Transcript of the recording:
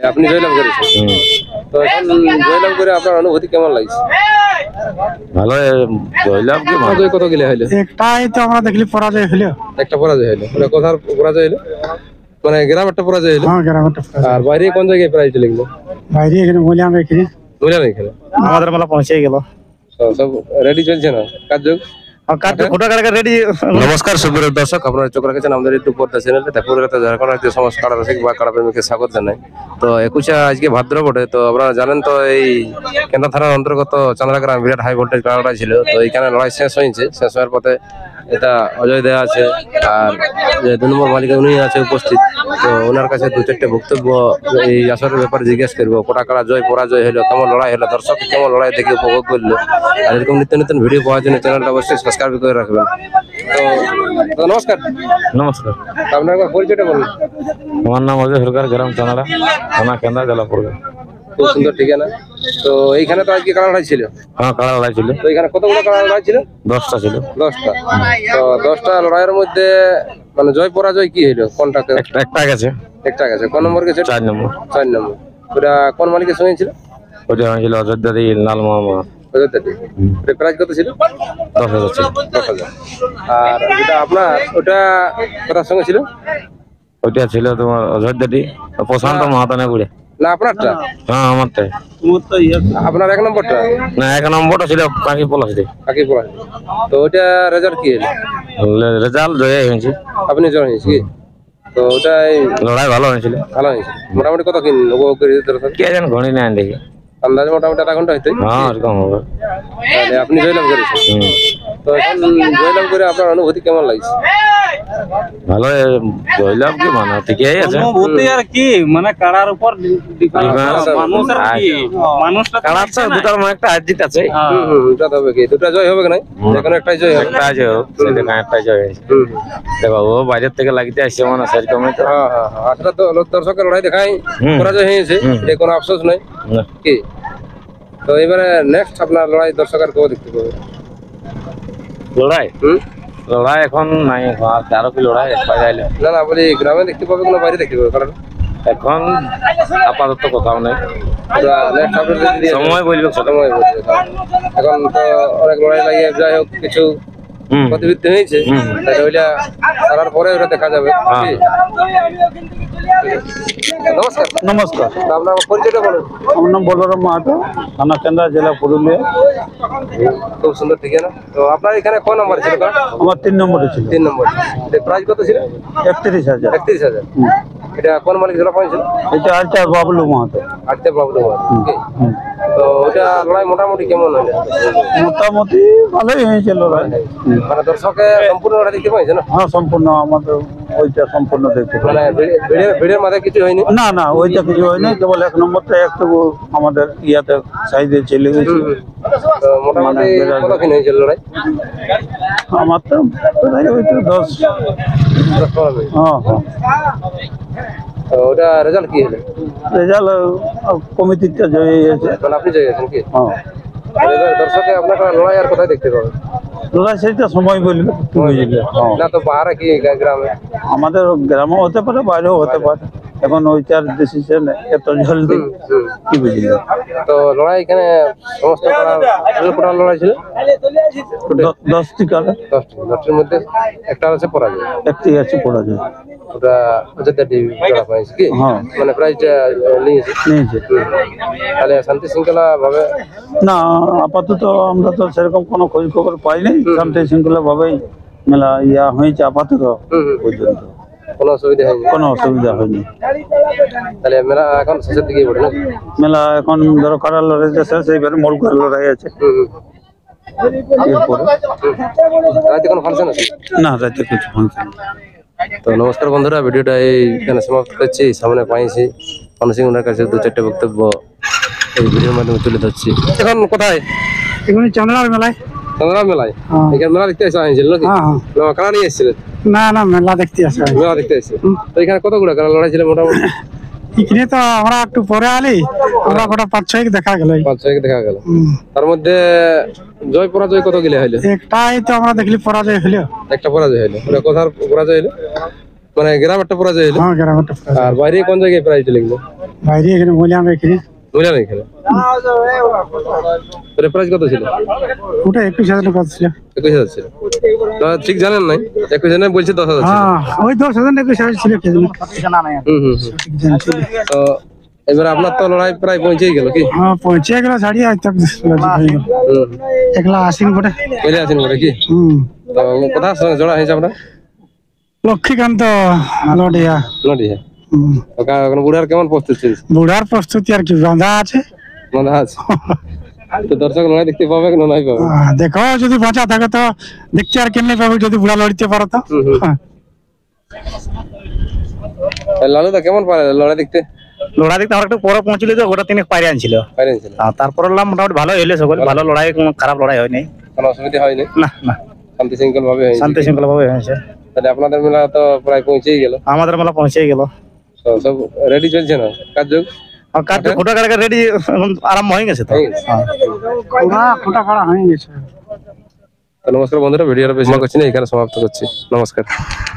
আপনি জয়লাভ করেছেন। তো এখন জয়লাভ করে আপনার অনুভূতি কেমন লাগছে? ভালো জয়লাভ কি পরাজয় কত গেলে হইলো? একটাই তো আমরা দেখলি পরাজয় হলো। একটা পরাজয় হইলো। ওটা কোথার পরাজয় হইলো? মানে গ্রাম একটা পরাজয় হইলো। হ্যাঁ, গ্রামটা আর বাইরে কোন জায়গায় প্রাইজ লিখলো? বাইরে এখানে বললাম এখানে বুঝলেন এখানে আমাদের মেলা পৌঁছে গেল। সব রেডি চলছে না কার্যক্রম? নমস্কার সুপ্রিয় দর্শক, আপনারা চোখ রাখেছেন আমাদের ইউটিউব পর্দা চ্যানেলে। ত্রিপুরাতে ঝাড়খণ্ড রাজ্য সমাজ কাড়া রসিক বা কাড়া প্রেমীকে স্বাগত জানাই। তো 21 আজকে ভাদ্র বটে। তো আপনারা জানেন তো এই কেন্দ্র থানার অন্তর্গত চান্দ্রাগ্রাম বিরাট হাই ভোল্টেজ কাড়াটা ছিল। তো এইখানে লড়াই শেষ হয়েছে। শেষ হওয়ার পথে এটা অজয় দেয়া আছে আর যে 2 নম্বর মালিক উনি আছে উপস্থিত। তো ওনার কাছে 2-4টে বক্তব্য এই আসরের ব্যাপারে জিজ্ঞেস করবো। কোটা কাড়া জয় পরাজয় হলো, কেমন লড়াই হলো, দর্শক কেমন লড়াই দেখে উপভোগ করলো। আর এরকম নিত্য নতুন ভিডিও পাওয়ার জন্য চ্যানেলটা অবশ্যই সাবস্ক্রাইব করে রাখবেন। তো নমস্কার। নমস্কার, আপনার একবার পরিচয়টা বলুন। আমার নাম অজয় সরকার, গ্রাম চানাড়া, থানা কেন্দ্রা, জেলা পুরুলিয়া। খুব সুন্দর ঠিকানা। তো এইখানে তো আজকে কাড়া লড়াই ছিল। হ্যাঁ, কাড়া লড়াই ছিল। তো এখানে কতগুলো কাড়া লড়াই ছিল? 10টা ছিল। 10টা। তো 10টা লড়াইয়ের মধ্যে মানে জয় পরাজয় কি হইলো? কোনটা? একটা গেছে। একটা গেছে। কোন নম্বর গেছে? 4 নম্বর। 4 নম্বর। ওটা কোন মালিকের সঙ্গে ছিল? ওটা হয়েছিল অযোধ্যা দি লাল মোহাম্মদ। প্রাইস কত ছিল? 10,000 ছিল। 10,000। আর যেটা আপনার ওটা কোথার সঙ্গে ছিল? ওইটা ছিল তোমার অযোধ্যা দি প্রশান্ত মাহাতানে গুড়ে। না আপনারটা? হ্যাঁ, আমারটাই। আপনার 1 নম্বরটা? না, 1 নম্বরটা ছিল কাকি পলাশ দি। কাকি পড়া। তো ওটা রেজাল্ট কি হলো? রেজাল্ট জয় হয়েছে। আপনি জয় হয়েছে কি? তো ওটাই লড়াই ভালো হয়েছিল। ভালো হয়েছে। মোটামুটি কত কিন কে যেন ঘড়ি নেন দেখি, আন্দাজ মোটামুটি 1 ঘন্টা হইতে। হ্যাঁ এরকম হবে। তাহলে আপনি জয়লাভ করেছেন। তো এখন জয়লাভ করে আপনার অনুভূতি কেমন লাগছে? ভালো জয়লাভ কি মানে ঠিকই আছে। অনুভূতি আর কি মানে কাড়ার উপর মানুষের কি মানুষটা কাড়ার তো দুটার মধ্যে একটা জিত আছে। দুটা হবে কি? দুটা জয় হবে কি না? যেকোনো একটাই জয় হবে। একটা জয় হোক, সেটা একটা জয় হয়েছে। দেখো ও বাইরের থেকে লাগতে আসছে মানে সেরকম। হ্যাঁ হ্যাঁ হ্যাঁ। আসলে তো দর্শকের লড়াই দেখাই পরাজয় হয়েছে, এটা কোনো আফসোস নাই কি? তো এবারে নেক্সট আপনার লড়াই দর্শকের কেউ দেখতে পাবে? লড়াই লড়াই এখন নাই, আরো কি লড়াই পাইলে না না বলি গ্রামে দেখতে পাবে কোনো বাইরে দেখতে পাবে? কারণ এখন আপাতত কোথাও নেই। নেক্সট আপডেট দিয়ে সময় বলবে, সময় বলবে। এখন তো অনেক লড়াই লাগিয়ে যাই হোক কিছু গতিবিধি হয়েছে, তাহলে ওইটা করার পরে ওটা দেখা যাবে। নমস্কার। নমস্কার, তো আপনার পরিচয়টা বলুন। আমার নাম বলরাম মাহাতো, থানা কেন্দ্রা, জেলা পুরুলিয়া। খুব সুন্দর ঠিকানা। তো আপনার এখানে কোন নাম্বার ছিল? আমার 3 নম্বরে ছিল। 3 নম্বর। প্রাইস কত ছিল? 31,000। 31,000। এটা কোন মালিক ছিল? ছিল এটা আরেকটা বাবলু মাহাতো। আটতে বাবলু মাহাতো। তো ওটা লড়াই মোটামুটি কেমন হলো? মোটামুটি ভালোই হয়েছে লড়াই। মানে দর্শকে সম্পূর্ণ লড়াই দেখতে পাইছে না? হ্যাঁ, সম্পূর্ণ আমাদের ওইটা সম্পূর্ণ দেখতে পাই। মানে ভিড়ের মাঝে কিছু হয়নি? না না, ওইটা কিছু হয়নি, কেবল 1 নম্বরটা একটু আমাদের ইয়াতে সাইডে চলে গেছে। তো মোটামুটি কতক্ষণ হয়েছিল লড়াই? আমার তো প্রায় ওইটা 10। হ্যাঁ হ্যাঁ। তো ওটা রেজাল্ট কি হলো? রেজাল্ট কমিটিটা জয় হয়েছে। মানে আপনি জয় গেছেন কি? হ্যাঁ, দর্শকে আপনার লড়াই আর কোথায় দেখতে পাবেন? লড়াই সেটা সময় বলবে, কি বুঝলে। না তো পাহাড়ে কি গ্রামে? আমাদের গ্রামও হতে পারে, বাইরেও হতে পারে। এখন ওইটার ডিসিশন এত জলদি, কি বুঝলে। তো লড়াই এখানে সমস্ত পাড়ার লড়াই ছিল 10টি কালে 10টির মধ্যে একটা আছে পরাজয়, একটি আছে পড়া যায়। ওটা অযোধ্যা টিভি পাইছে কি? হ্যাঁ, মানে প্রাইজটা নিয়েছে। তাহলে শান্তি শৃঙ্খলা ভাবে না, আপাতত আমরা তো সেরকম কোনো খোঁজ খবর পাইনি। শান্তি শৃঙ্খলা ভাবেই মেলা ইয়া হয়েছে আপাতত পর্যন্ত। কোনো অসুবিধা হয়নি? কোনো অসুবিধা হয়নি। তাহলে মেলা এখন শেষের দিকেই পড়ে না? মেলা এখন ধরো কারার লড়াই শেষ, এইবারে মোড়কার লড়াই আছে। এরপরে রাতে কোনো ফাংশন আছে? না, রাতে কিছু ফাংশন। তো নমস্কার বন্ধুরা, ভিডিওটা এইখানে সমাপ্ত করছি। সামনে পাইছি মানুষ ওনার কাছে 2-4টে বক্তব্য এই ভিডিওর মাধ্যমে তুলে ধরছি। এখন কোথায়? এখন চান্দ্রার মেলায়। চান্দ্রা মেলায়? এখানে মেলা দেখতে আসা হয়েছিল নাকি? কারা নিয়ে এসেছিলেন? না না, মেলা দেখতে আসা। মেলা দেখতে এসেছে। তো এখানে কতগুলো কারা লড়াই ছিল মোটামুটি? এখানে তো আমরা একটু পরে আলি, আমরা গোটা 5-6 দেখা গেল। 5-6 দেখা গেল। তার মধ্যে জয় পরাজয় কত গেলে হইলো? একটাই তো আমরা দেখলি পরাজয় হলো। একটা পরাজয় হইলো। ওটা কোথার পরাজয় হইলো? মানে গ্রাম একটা পরাজয় হইলো। হ্যাঁ, গ্রামটা। আর বাইরে কোন জায়গায় প্রাইজ লিখলো? বাইরে এখানে বললাম এখানে বুঝলেন এখানে প্রাইস কত ছিল? ওটা 21,000 টাকা ছিল। 21,000 ছিল। তো ঠিক জানেন নাই, 21,000 বলছে 10,000 ছিল। হ্যাঁ ওই 10,000 21,000 ছিল কে জানে। ঠিক জানছি। তো এবার আপনার তো লড়াই প্রায় পৌঁছেই গেল কি? হ্যাঁ পৌঁছে গেল শাড়ি আজ তক একলা আসিন বটে। চলে আসেন বলে কি? তো কোথার সঙ্গে জোড়া হয়েছে আপনার? লক্ষ্মীকান্ত লডিয়া। নডিয়া। এখন বুড়ার কেমন প্রস্তুত চলছে? বুড়ার প্রস্তুতি আর কি বাঁধা আছে। মনে আছে তো দর্শক লড়াই দেখতে পাবে না নাই পাবে? দেখো যদি বাঁচা থাকে তো দেখতে আর কেমনি পাবে যদি বুড়া লড়তে পারো তো। লালু দা কেমন পারে লড়াই দেখতে? লড়াই দেখতে আমার একটু পরে পৌঁছলে তো ওটা তিনি পাইরে আনছিল। পারেন ছিল? তারপর মোটামুটি ভালো হইলে সকল ভালো লড়াই, কোনো খারাপ লড়াই হয়নি। কোনো অসুবিধা হয়নি? না না, শান্তি শৃঙ্খল ভাবে হয়েছে? শান্তি শৃঙ্খলা ভাবে হয়েছে। তাহলে আপনাদের মেলা তো প্রায় পৌঁছেই গেল। আমাদের মেলা পৌঁছে গেল। তো সব রেডি চলছে না কার্যযোগ? আর কাজ ফটো কাটা রেডি আরম্ভ হয়ে গেছে তো। হয়ে গেছে? ফোটা ফাড়া হয়ে গেছে। তো নমস্কার বন্ধুরা, ভিডিওটা বেশি করছি না, এখানে সমাপ্ত করছি। নমস্কার।